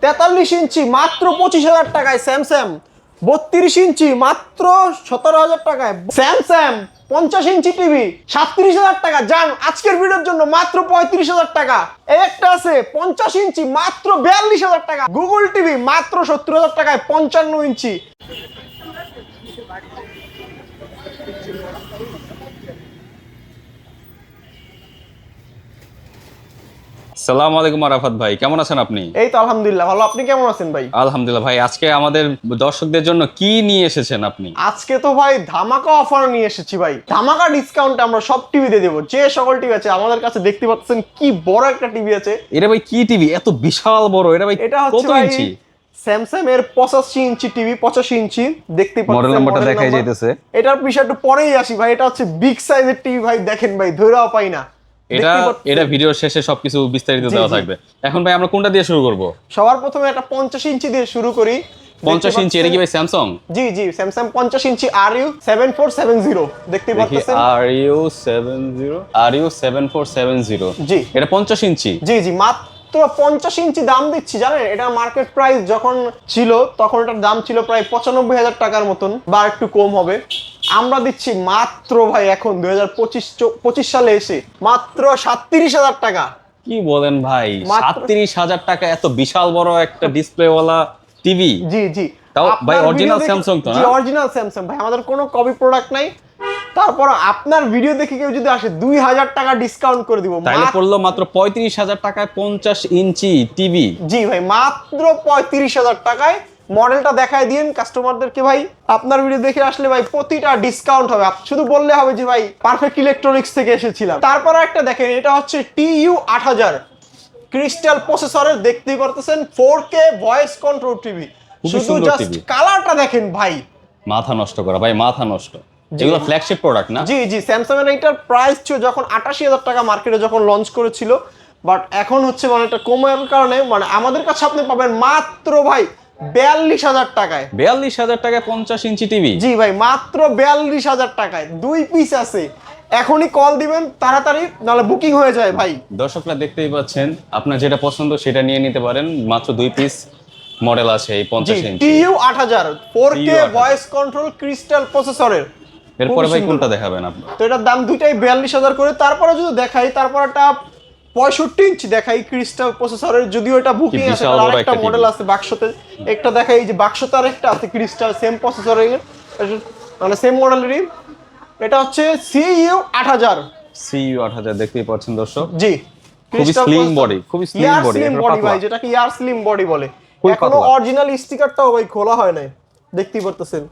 43 ইঞ্চি মাত্র 25,000 টাকায় স্যামসাং। 32 ইঞ্চি মাত্র 17,000 টাকায় স্যামসাং। 50 ইঞ্চি টিভি 37,000 টাকা। যান আজকের ভিডিওর জন্য মাত্র 35,000 টাকা। এই একটা আছে 50 ইঞ্চি মাত্র 42,000 টাকা। গুগল টিভি মাত্র 70,000 টাকায় 55 ইঞ্চি। আসসালামু আলাইকুম আরাফাত ভাই, কেমন আছেন আপনি? এই তো আলহামদুলিল্লাহ ভালো। আপনি কেমন আছেন ভাই? আলহামদুলিল্লাহ ভাই। আজকে আমাদের দর্শকদের জন্য কি নিয়ে এসেছেন আপনি? আজকে তো ভাই ধামাকা অফার নিয়ে এসেছি ভাই। ধামাকা ডিসকাউন্টে আমরা সব টিভি দিয়ে দেবো। যে সকল টিভি আছে আমাদের কাছে দেখতে পাচ্ছেন কি বড় একটা টিভি আছে। এটা ভাই কি টিভি এত বিশাল বড়? এটা ভাই এটা হচ্ছে কত ভাই ইঞ্চি? স্যামসাং এর 85 ইঞ্চি টিভি। 85 ইঞ্চি দেখতে পাচ্ছেন। মডেল নাম্বারটা দেখাই যাইতেছে। এটার বিষয় একটু পরেই আসি ভাই। এটা হচ্ছে বিগ সাইজের টিভি ভাই। দেখেন ভাই ধৈরাও পাই না। এটা ভিডিওর শেষে সবকিছু বিস্তারিত দেওয়া থাকবে। এখন ভাই আমরা কোনটা দিয়ে শুরু করব? সবার প্রথমে একটা 50 ইঞ্চি দিয়ে শুরু করি। 50 ইঞ্চি এটা কি ভাই স্যামসাং? জি জি স্যামসাং 50 ইঞ্চি RU7470 দেখতে পাচ্ছেন। RU7470 জি এটা 50 ইঞ্চি। জি জি মাত্র 50 ইঞ্চি দাম দিচ্ছি। জানেন এটা মার্কেট প্রাইস যখন ছিল তখন এটার দাম ছিল প্রায় 95,000 টাকার মতন বা একটু কম হবে। আমরা দিচ্ছি মাত্র ভাই এখন 2025 সালে এসে মাত্র 37,000 টাকা। কি বলেন ভাই, মাত্র 37,000 টাকা এত বিশাল বড় একটা ডিসপ্লেওয়ালা টিভি? জি জি তাও ভাই আপনার অরিজিনাল ভিডিও দেখে- স্যামসাং তো জি না? অরিজিনাল স্যামসাং ভাই। আমাদের কোনো কপি প্রোডাক্ট নাই। তারপর আপনার ভিডিও দেখে কেউ যদি আসে 2,000 টাকা ডিসকাউন্ট করে দিব। তাইলে পড়লো মাত্র 35,000 টাকায় 50 ইঞ্চি টিভি। জি ভাই মাত্র 35,000 টাকায়। মডেলটা দেখায় দিন কাস্টমারদেরকে ভাই। আপনার ভিডিও দেখে আসলে ভাই প্রতিটা ডিসকাউন্ট হবে। শুধু বললে হবে যে ভাই পারফেক্ট ইলেকট্রনিক্স থেকে এসেছিলাম। তারপর একটা দেখেন, এটা হচ্ছে TU8000 ক্রিস্টাল প্রসেসরের। দেখতেই পারতেছেন 4K ভয়েস কন্ট্রোল টিভি। খুবই শুধু সুন্দর জাস্ট TV। কালারটা দেখেন ভাই। মাথা নষ্ট করা ভাই, মাথা নষ্ট। এগুলো ফ্ল্যাগশিপ প্রোডাক্ট না? জি জি স্যামসাং এর এইটার প্রাইস ছিল যখন 88,000 টাকা মার্কেটে যখন লঞ্চ করেছিল। বাট এখন হচ্ছে মানে এটা কমার কারণে মানে আমাদের কাছে আপনি পাবেন মাত্র ভাই 42,000 টাকায়। 42,000 টাকায় 50 ইঞ্চি টিভি? জি ভাই মাত্র 42,000 টাকায়। 2 পিস আছে। এখনই কল দিবেন তাড়াতাড়ি, নাহলে বুকিং হয়ে যায় ভাই। দর্শকরা দেখতেই পাচ্ছেন, আপনার যেটা পছন্দ সেটা নিয়ে নিতে পারেন। মাত্র 2 পিস মডেল আছে এই 50 ইঞ্চি। TU8000 4K TU8000 voice control crystal প্রসেসরের। এরপরে খুবই ভাই সুন্দর। কোনটা দেখাবেন আপনি? তো এটার দাম দুইটাই 42,000 করে। তারপরে যদি দেখাই, তারপর একটা 65 ইঞ্চি দেখাই ক্রিস্টাল প্রসেসরের। যদিও এটা বুকিং আছে, বিশাল বড় আরেকটা একটা মডেল TV। আছে বাক্সতে। একটা দেখাই, এই যে বাক্সতে আরেকটা আছে ক্রিস্টাল সেম প্রসেসরের, মানে সেম মডেলেরই। এটা হচ্ছে CU8000। CU8000 দেখতেই পাচ্ছেন দর্শক। জি খুবই স্লিম বডি, খুবই স্লিম বডি। স্লিম বডি ভাই, যেটাকে ইয়ার স্লিম বডি বলে। খুবই এখনো পাতলা। অরিজিনাল স্টিকারটাও ভাই খোলা হয় নাই, দেখতেই পারতেছেন।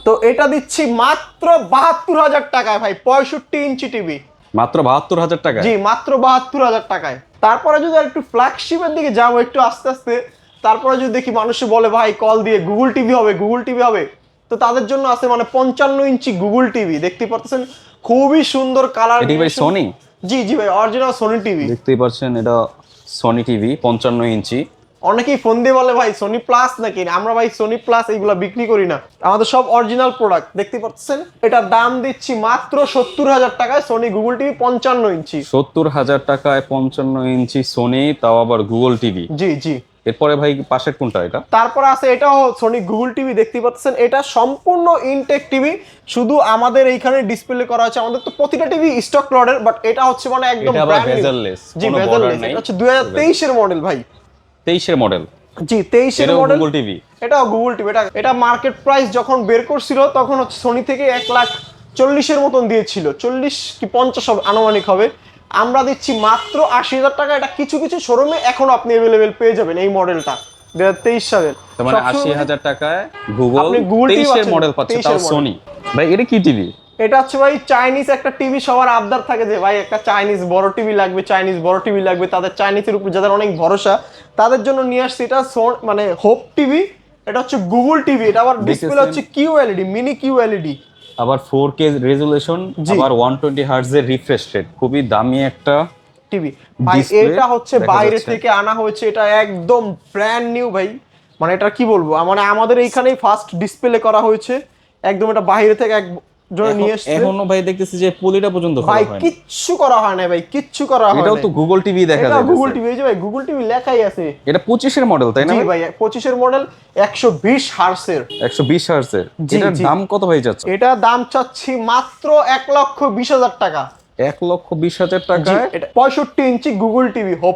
তো এটা দিচ্ছি মাত্র 72,000 টাকায় ভাই। 65 ইঞ্চি টিভি মাত্র 72,000 টাকা? জি মাত্র 72,000 টাকায়। তারপরে যদি একটু ফ্ল্যাগশিপের দিকে যাবো একটু আস্তে আস্তে, তারপরে যদি দেখি মানুষ বলে ভাই কল দিয়ে গুগল টিভি হবে, গুগল টিভি হবে, তো তাদের জন্য আছে মানে 55 ইঞ্চি গুগল টিভি। দেখতে পাচ্ছেন খুবই সুন্দর কালার। এটি ভাই সোনি? জি জি ভাই অরিজিনাল সোনি টিভি। দেখতেই পাচ্ছেন এটা সোনি টিভি 55 ইঞ্চি। অনেকেই ফোন দিয়ে বলে ভাই সোনি প্লাস নাকি। আমরা ভাই সোনি প্লাস এইগুলা বিক্রি করি না, আমাদের সব অরিজিনাল প্রোডাক্ট। দেখতে পাচ্ছেন এটার দাম দিচ্ছি মাত্র 70,000 টাকায়। সোনি গুগল টিভি 55 ইঞ্চি। 70,000 টাকায় 55 ইঞ্চি সোনি, তাও আবার গুগল টিভি। জি জি এরপরে ভাই পাশের কোনটা এটা? তারপর আছে এটাও সোনি গুগল টিভি। দেখতে পাচ্ছেন এটা সম্পূর্ণ ইনটেক টিভি। শুধু আমাদের এইখানে ডিসপ্লে করা আছে। আমাদের তো প্রতিটা টিভি স্টক লটের, বাট এটা হচ্ছে মানে একদম এটা আবার ব্র্যান্ড নিউ। বেজেললেস, জি কোনো বেজেললেস। বর্ডার নাই। এটা হচ্ছে 2023 এর মডেল ভাই। 23 এর মডেল? জি 23 এর এটাও মডেল। Google TV? এটাও গুগল টিভি। এটা মার্কেট প্রাইস যখন বের করছিল তখন হচ্ছে সোনি থেকে 1,40,000 এর মতন দিয়েছিল। 40 কি 50 হবে আনুমানিক হবে। আমরা দিচ্ছি মাত্র 80,000 টাকা। এটা কিছু কিছু শোরুমে এখন আপনি अवेलेबल পেয়ে যাবেন এই মডেলটা 2023 সালের। তার মানে 80,000 টাকায় গুগল আপনি গুগল 23 টিভি এর মডেল পাচ্ছে, 23 তাও এর মডেল। সোনি। ভাই এটা কি টিভি? এটা হচ্ছে ভাই চাইনিজ একটা টিভি। সবার আবদার থাকে যে ভাই একটা চাইনিজ বড় টিভি লাগবে, চাইনিজ বড় টিভি লাগবে। তাদের চাইনিজের উপর যাদের অনেক ভরসা, তাদের জন্য নিয়ে আসছে এটা মানে হোপ টিভি। এটা হচ্ছে গুগল টিভি। এটা আবার ডিসপ্লে হচ্ছে QLED, মিনি QLED। আবার 4K রেজোলিউশন, আবার 120 হার্টজের রিফ্রেশ রেট। খুবই দামি একটা টিভি ভাই। Display এটা হচ্ছে দেখা বাইরে যাচ্ছে। থেকে আনা হয়েছে। এটা একদম ব্র্যান্ড নিউ ভাই। মানে এটা কি বলবো, মানে আমাদের এইখানেই ফার্স্ট ডিসপ্লে করা হয়েছে একদম। এটা বাইরে থেকে জন্য নিয়ে এসেছে। এখনো ভাই দেখতেছি যে পলিটা পর্যন্ত ভাই খোলা হয়নি। কিচ্ছু করা হয় না ভাই, কিচ্ছু করা হয় না। এটাও তো গুগল টিভি দেখা এটা যায়। গুগল টিভি, এই যে ভাই গুগল টিভি লেখাই আছে। এটা 25 এর মডেল তাই না জি ভাই? ভাই 25 এর মডেল 120 হার্টজের। 120 হার্টজের। জি, এটার জি। দাম কত ভাই যাচ্ছে? এটা দাম চাচ্ছি মাত্র 1,20,000 টাকা। 1,20,000 জি, টাকায় এটা 65 ইঞ্চি গুগল টিভি হোপ।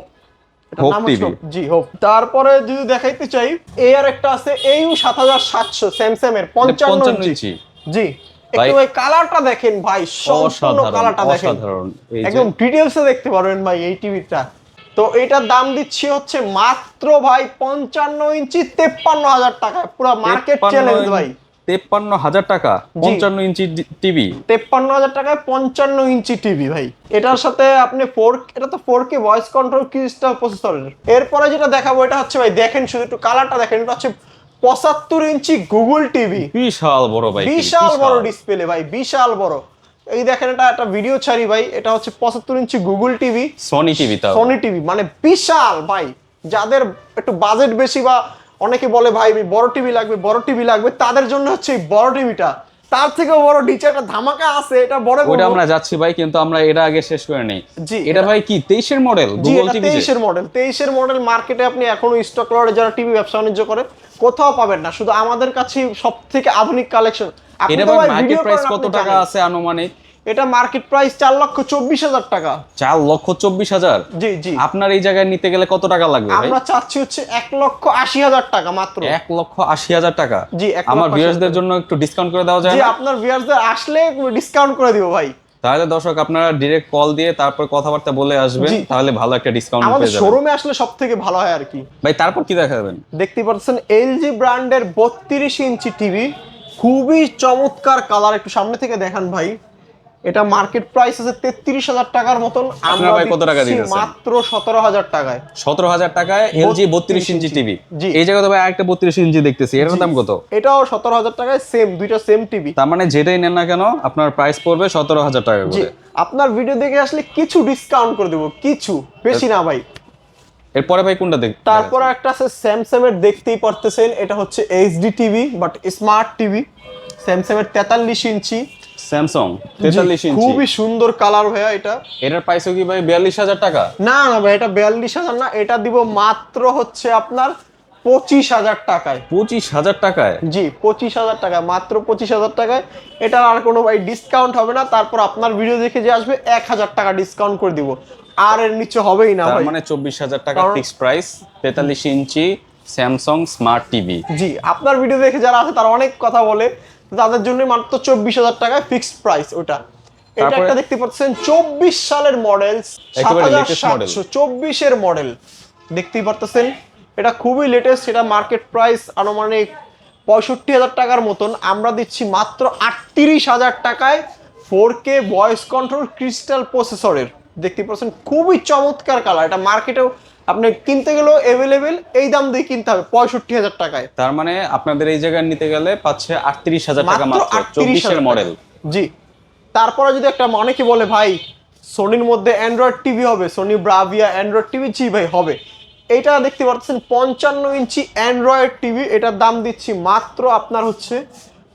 এটার হোপ নাম হচ্ছে টিভি। হোপ। জি হোপ। তারপরে যদি দেখাইতে চাই, এর একটা আছে AU 7700 স্যামসাং এর 55 ইঞ্চি। জি, একটু ভাই কালারটা দেখেন ভাই, সম্পূর্ণ অসাধারণ, কালারটা দেখেন, অসাধারণ। এই যে একদম ডিটেইলসে দেখতে পারবেন ভাই এই টিভিটা। তো এটার দাম দিচ্ছি হচ্ছে মাত্র ভাই 55 ইঞ্চি 53,000 টাকা, পুরো মার্কেট চ্যালেঞ্জ ভাই। 53,000 টাকা 55 ইঞ্চি টিভি। 53,000 টাকায় 55 ইঞ্চি টিভি ভাই। এটার সাথে আপনি এটা তো 4K ভয়েস কন্ট্রোল ক্রিস্টাল প্রসেসরের। এরপরে যেটা দেখাবো এটা হচ্ছে ভাই, দেখেন শুধু একটু কালারটা দেখেন, এটা হচ্ছে 75 ইঞ্চি গুগল টিভি। বিশাল বড় ভাই, বিশাল বড় ডিসপ্লে ভাই, বিশাল বড়। এই দেখেন, এটা একটা ভিডিও ছাড়ি ভাই, এটা হচ্ছে 75 ইঞ্চি গুগল টিভি, সনি টিভি। তাও সনি টিভি, মানে বিশাল ভাই। যাদের একটু বাজেট বেশি বা অনেকে বলে ভাই বড় টিভি লাগবে, বড় টিভি লাগবে, তাদের জন্য হচ্ছে এই বড় টিভিটা। তার থেকে বড় নিচে একটা ধামাকা আছে, এটা বড় ওটা আমরা যাচ্ছি ভাই, কিন্তু আমরা এটা আগে শেষ করে নেই। জি, এটা ভাই কি 23 এর মডেল জি, গুগল এটা টিভি? 23 এর মডেল। 23 এর মডেল মার্কেটে আপনি এখনো স্টক লটে যারা টিভি ব্যবসা বাণিজ্য করে কোথাও পাবেন না, শুধু আমাদের কাছেই সবথেকে আধুনিক কালেকশন। এটা ভাই মার্কেট প্রাইস কত টাকা আছে আনুমানিক? এটা মার্কেট প্রাইস 4,24,000 টাকা। 4,24,000? জি, জি। আপনার এই জায়গায় নিতে গেলে কত টাকা লাগবে ভাই? আমরা চাচ্ছি হচ্ছে 1,80,000 টাকা মাত্র। 1,80,000 টাকা? জি, 1,80,000 আমার ভিউয়ার্সদের জন্য একটু ডিসকাউন্ট করে দেওয়া যায় জি, না? আপনার ভিউয়ারদের আসলে ডিসকাউন্ট করে দিব ভাই। তাহলে দর্শক আপনারা ডিরেক্ট কল দিয়ে তারপর কথাবার্তা বলে আসবেন, জি। তাহলে ভালো একটা ডিসকাউন্ট আমাদের পেয়ে যাবেন। শোরুমে আসলে সবথেকে ভালো হয় আর কি। ভাই তারপর কি দেখাবেন? দেখতে পাচ্ছেন LG ব্র্যান্ডের 32 ইঞ্চি টিভি, খুবই চমৎকার কালার, একটু সামনে থেকে দেখান ভাই। এটা মার্কেট প্রাইস আছে 33,000 টাকার মতন, আমরা ভাই কত টাকা দিচ্ছি দিতেছেন? মাত্র 17,000 টাকায়। 17,000 টাকায় LG 32 ইঞ্চি টিভি। জি। এই জায়গায় তো ভাই আরেকটা 32 ইঞ্চি দেখতেছি, এর দাম কত? এটাও 17,000 টাকায়, সেম, দুইটা সেম টিভি। তার মানে যেটাই নেন না কেন আপনার প্রাইস পড়বে 17,000 টাকা জি, করে। আপনার ভিডিও দেখে আসলে কিছু ডিসকাউন্ট করে দেবো, কিছু, বেশি না ভাই। এরপরে ভাই কোনটা দেখ? তারপর একটা আছে স্যামসাং এর, দেখতেই পারতেছেন, এটা হচ্ছে HD TV but smart TV, Samsung এর 43 ইঞ্চি। স্যামসাং 43 ইঞ্চি। খুবই সুন্দর কালার ভাইয়া এটা। এটার প্রাইসও কি ভাই 42,000 টাকা? না না ভাই, এটা 42,000 না, এটা দিব মাত্র হচ্ছে আপনার 25,000 টাকায়। 25,000 টাকায়? জি, 25,000 টাকা, মাত্র 25,000 টাকায়। এটার আর কোনো ভাই ডিসকাউন্ট হবে না। তারপর আপনার ভিডিও দেখে যে আসবে 1,000 টাকা ডিসকাউন্ট করে দিব, আর এর নিচে হবেই না তার ভাই। মানে 24,000 টাকা কারণ- ফিক্সড প্রাইস 43 ইঞ্চি স্যামসাং স্মার্ট টিভি। জি, আপনার ভিডিও দেখে যারা আছে তারা অনেক কথা বলে, তাদের জন্য মাত্র 24,000 টাকায় ফিক্সড প্রাইস ওটা। এটা তারপরে- একটা দেখতে পাচ্ছেন 24 সালের মডেল, একেবারে latest model। 7,724 এর মডেল দেখতেই পারতেছেন। এটা খুবই লেটেস্ট, এটা মার্কেট প্রাইস আনুমানিক 65,000 টাকার মতন, আমরা দিচ্ছি মাত্র 38,000 টাকায় 4K ভয়েস কন্ট্রোল ক্রিস্টাল প্রসেসরের। দেখতে পাচ্ছেন খুবই চমৎকার কালার, এটা মার্কেটেও আপনি কিনতে গেলেও অ্যাভেলেবেল, এই দাম দিয়ে কিনতে হবে 65,000 টাকায়। তার মানে আপনাদের এই জায়গায় নিতে গেলে পাচ্ছে 38,000 টাকা মাত্র মাত্র 24 এর মডেল। জি। তারপরে যদি একটা, অনেকে বলে ভাই সোনির মধ্যে অ্যান্ড্রয়েড টিভি হবে, সোনি ব্রাভিয়া অ্যান্ড্রয়েড টিভি, জি ভাই হবে। এটা দেখতে পাচ্ছেন 55 ইঞ্চি অ্যান্ড্রয়েড টিভি, এটার দাম দিচ্ছি মাত্র আপনার হচ্ছে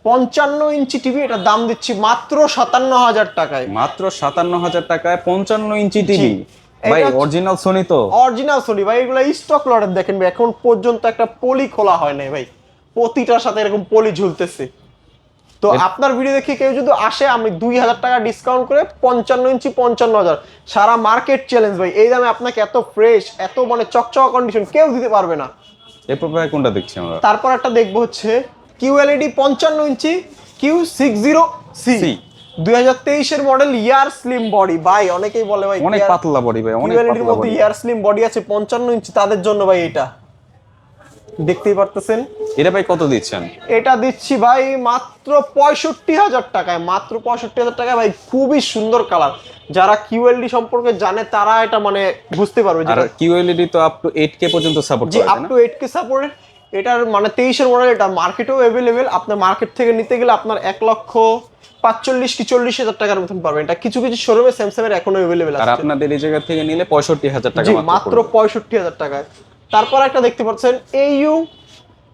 55 ইঞ্চি টিভি, এটার দাম দিচ্ছি মাত্র 57,000 টাকায়। মাত্র 57,000 টাকায় 55 ইঞ্চি টিভি ভাই, এটা- অরিজিনাল সোনি তো? অরিজিনাল সোনি ভাই, এগুলো স্টক লটের দেখেন ভাই, এখন পর্যন্ত একটা পলি খোলা হয় নাই ভাই, প্রতিটার সাথে এরকম পলি ঝুলতেছে। তো আপনার ভিডিও দেখে কেউ যদি আসে, আমি 2,000 টাকা ডিসকাউন্ট করে 55 ইঞ্চি 55,000, সারা মার্কেট চ্যালেঞ্জ ভাই, এই দামে আপনাকে এত ফ্রেশ, এত মানে চকচকা কন্ডিশন কেউ দিতে পারবে না। এরপর ভাই কোনটা দেখছি আমরা? তারপর একটা দেখবো হচ্ছে QLED 55 ইঞ্চি Q60C, 2023 এর মডেল, ইয়ার স্লিম বডি ভাই, অনেকেই বলে ভাই অনেক পাতলা বডি ভাই, অনেক QLED এর পাতলা মধ্যে বডি। ইয়ার স্লিম বডি আছে, 55 ইঞ্চি, তাদের জন্য ভাই এটা দেখতেই পারতেছেন। এটা ভাই কত দিচ্ছেন? এটা দিচ্ছি ভাই মাত্র 65,000 টাকায়, মাত্র 65,000 টাকায় ভাই, খুবই সুন্দর কালার। যারা QLED সম্পর্কে জানে তারা এটা মানে বুঝতে পারবে। আর QLED তো আপ টু 8K পর্যন্ত সাপোর্ট জি, করে আপ টু 8K সাপোর্টেড। এটার মানে 23 এর মডেল, এটা মার্কেটেও অ্যাভেলেবেল। আপনার মার্কেট থেকে নিতে গেলে আপনার 1,45,000 কি 40,000 টাকার মতন পারবেন। এটা কিছু কিছু শোরুমে স্যামসাং এর এখনো অ্যাভেলেবেল আর আছে। আপনাদের এই জায়গা থেকে নিলে 65,000 টাকা জি, মাত্র মাত্র পড়বে। 65,000 টাকায়। তারপর একটা দেখতে পাচ্ছেন AU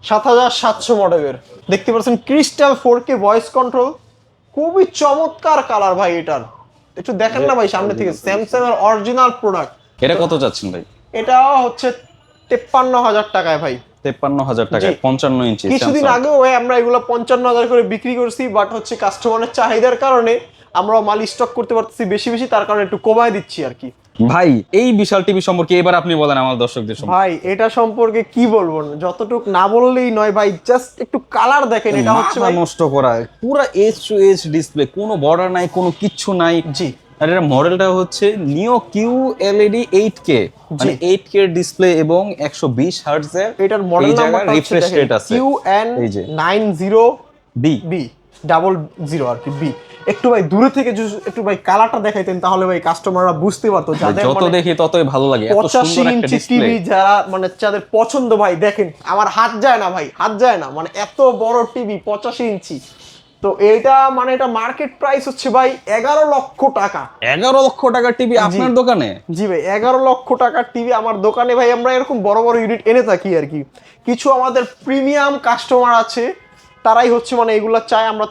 7700 মডেলের, দেখতে পাচ্ছেন ক্রিস্টাল 4K ভয়েস কন্ট্রোল, খুবই চমৎকার কালার ভাই এটার, একটু দেখেন না ভাই সামনে থেকে, স্যামসাং এর অরিজিনাল প্রোডাক্ট। এটা কত যাচ্ছেন ভাই? এটা হচ্ছে 53,000 টাকায় ভাই। 53,000 টাকায় জি। 55 ইঞ্চি কিছুদিন Samsung। আগেও ভাই আমরা এগুলো 55,000 করে বিক্রি করছি, বাট হচ্ছে কাস্টমারের চাহিদার কারণে আমরা মাল স্টক করতে পারতেছি বেশি বেশি, তার কারণে একটু কমায় দিচ্ছি আর কি। ভাই এই বিশাল টিভি সম্পর্কে এবার আপনি বলেন আমার দর্শকদের সম্পর্কে। ভাই এটা সম্পর্কে কি বলবো, যতটুক না বললেই নয় ভাই, জাস্ট একটু কালার দেখেন, এটা হচ্ছে মাথা ভাই। নষ্ট করা পুরো এইচ টু এইচ ডিসপ্লে, কোনো বর্ডার নাই, কোনো কিচ্ছু নাই। জি আর এর মডেলটা হচ্ছে নিও কিউ এলইডি 8K, মানে 8K ডিসপ্লে এবং 120 হার্টজ এর এটার মডেল নাম্বারটা রিফ্রেশ রেট আছে। এই যে QN90B বি 00 আর কি, বি। একটু ভাই দূরে থেকে যদি একটু ভাই কালারটা দেখাইতেন তাহলে ভাই কাস্টমাররা বুঝতে পারতো, যাদের যত মানে দেখি ততই ভালো লাগে, এত 85 সুন্দর একটা ইঞ্চি ডিসপ্লে। টিভি যারা মানে যাদের পছন্দ ভাই, দেখেন আমার হাত যায় না ভাই, হাত যায় না, মানে এত বড় টিভি 85 ইঞ্চি। তো এইটা মানে এটা মার্কেট প্রাইস হচ্ছে ভাই 11 লক্ষ টাকা। 11 লক্ষ টাকার টিভি আপনার দোকানে? জি ভাই 11 লক্ষ টাকার টিভি আমার দোকানে ভাই। আমরা এরকম বড় বড় ইউনিট এনে থাকি আর কি। কিছু আমাদের প্রিমিয়াম কাস্টমার আছে, তারাই হচ্ছে মানে এগুলো চায়, আমরা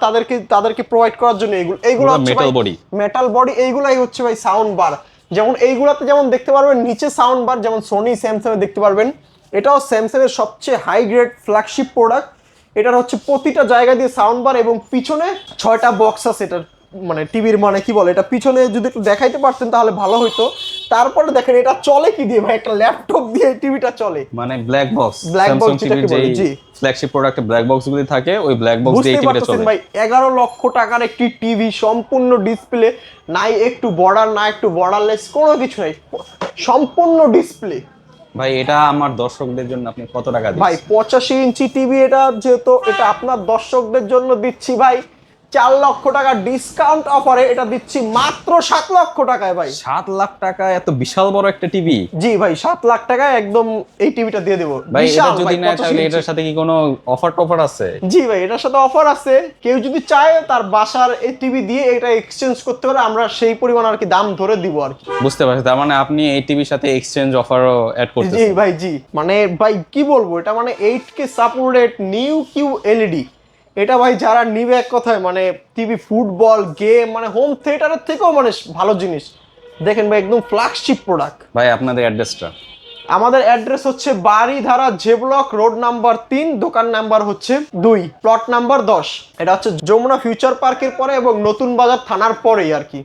তাদেরকে প্রোভাইড করার জন্য এইগুলো হচ্ছে মেটাল বডি, মেটাল বডি, এইগুলাই হচ্ছে ভাই সাউন্ড বার। যেমন এইগুলাতে যেমন দেখতে পারবেন নিচে সাউন্ড বার, যেমন সোনি স্যামসাং এ দেখতে পারবেন। এটাও স্যামসাং এর সবচেয়ে হাই গ্রেড ফ্ল্যাগশিপ প্রোডাক্ট। এটার হচ্ছে প্রতিটা জায়গা দিয়ে সাউন্ড বার এবং পিছনে 6টা বক্স আছে এটার, মানে টিভির মানে কি বলে এটা, পিছনে যদি একটু দেখাইতে পারতেন তাহলে ভালো হইতো। তারপরে দেখেন এটা চলে কি দিয়ে ভাই, একটা ল্যাপটপ দিয়ে টিভিটা চলে, মানে black box. Black Samsung box যেটাকে টিভির বলে, জি। যে ফ্ল্যাগশিপ প্রোডাক্টে ব্ল্যাক বক্স গুলি থাকে, ওই ব্ল্যাক বক্স দিয়ে বুঝতেই টিভিটা পারতেছেন চলে। ভাই 11 লক্ষ টাকার একটি টিভি, সম্পূর্ণ ডিসপ্লে, নাই একটু বর্ডার না একটু বর্ডারলেস, কোনো কিছু নাই, সম্পূর্ণ ডিসপ্লে। ভাই এটা আমার দর্শকদের জন্য আপনি কত টাকা ভাই দিচ্ছেন? 85 ইঞ্চি টিভি, এটা যেহেতু এটা আপনার দর্শকদের জন্য দিচ্ছি ভাই 4 লক্ষ টাকা ডিসকাউন্ট অফারে, এটা দিচ্ছি মাত্র 7 লক্ষ টাকায় ভাই। 7 লাখ টাকা এত বিশাল বড় একটা টিভি? জি ভাই 7 লাখ টাকায় একদম এই টিভিটা দিয়ে দেবো। ভাই এটা বিশাল যদি ভাই, না 85 তাহলে ইঞ্চি। এটার সাথে কি কোনো অফার টফার আছে? জি ভাই এটার সাথে অফার আছে, কেউ যদি চায় তার বাসার এই টিভি দিয়ে এটা এক্সচেঞ্জ করতে পারে, আমরা সেই পরিমাণ আর কি দাম ধরে দিব আর কি। বুঝতে পারছি, তার মানে আপনি এই টিভির সাথে এক্সচেঞ্জ অফারও অ্যাড জি করতেছেন। ভাই জি, মানে ভাই কি বলবো, এটা মানে 8K supported new Q LED. এটা ভাই যারা নিবে এক কথায় মানে টিভি, ফুটবল, গেম, মানে হোম থিয়েটারের থেকেও মানে ভালো জিনিস। দেখেন ভাই একদম ফ্ল্যাগশিপ প্রোডাক্ট। ভাই আপনাদের অ্যাড্রেসটা? আমাদের অ্যাড্রেস হচ্ছে Baridhara J block, road number 3, দোকান নাম্বার হচ্ছে 2, প্লট নাম্বার 10। এটা হচ্ছে যমুনা ফিউচার পার্কের পরে এবং নতুন বাজার থানার পরেই আর কি।